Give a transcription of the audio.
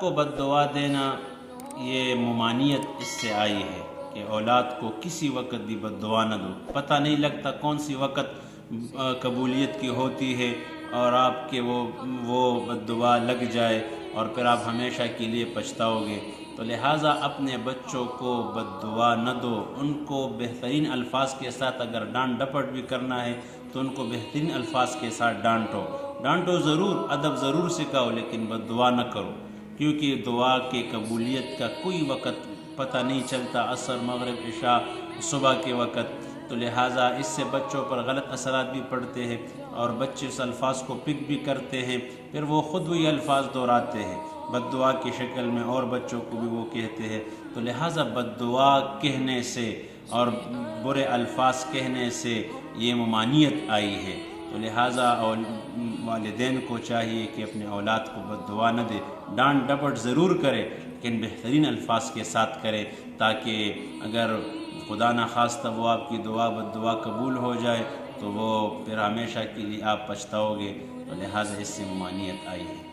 کو بد دعا دینا یہ ممانعت اس سے آئی ہے کہ اولاد کو کسی وقت بھی بد دعا نہ دو. پتہ نہیں لگتا کون سی وقت قبولیت کی ہوتی ہے اور آپ کے وہ بد دعا لگ جائے اور پھر آپ ہمیشہ کے لیے پچھتاؤ گے. تو لہٰذا اپنے بچوں کو بد دعا نہ دو. ان کو بہترین الفاظ کے ساتھ اگر ڈانٹ ڈپٹ بھی کرنا ہے تو ان کو بہترین الفاظ کے ساتھ ڈانٹو ضرور، ادب ضرور سکھاؤ، لیکن بد دعا نہ کرو، کیونکہ دعا کے قبولیت کا کوئی وقت پتہ نہیں چلتا، عصر، مغرب، عشاء، صبح کے وقت. تو لہٰذا اس سے بچوں پر غلط اثرات بھی پڑتے ہیں اور بچے اس الفاظ کو پک بھی کرتے ہیں، پھر وہ خود وہی الفاظ دہراتے ہیں بد دعا کی شکل میں اور بچوں کو بھی وہ کہتے ہیں. تو لہٰذا بد دعا کہنے سے اور برے الفاظ کہنے سے یہ ممانعت آئی ہے. تو لہٰذا والدین کو چاہیے کہ اپنے اولاد کو بد دعا نہ دے، ڈانٹ ڈپٹ ضرور کرے لیکن بہترین الفاظ کے ساتھ کرے، تاکہ اگر خدا نخواستہ وہ آپ کی دعا بد دعا قبول ہو جائے تو وہ پھر ہمیشہ کے لیے آپ پچھتاؤ گے. تو لہٰذا اس سے ممانعت آئی ہے.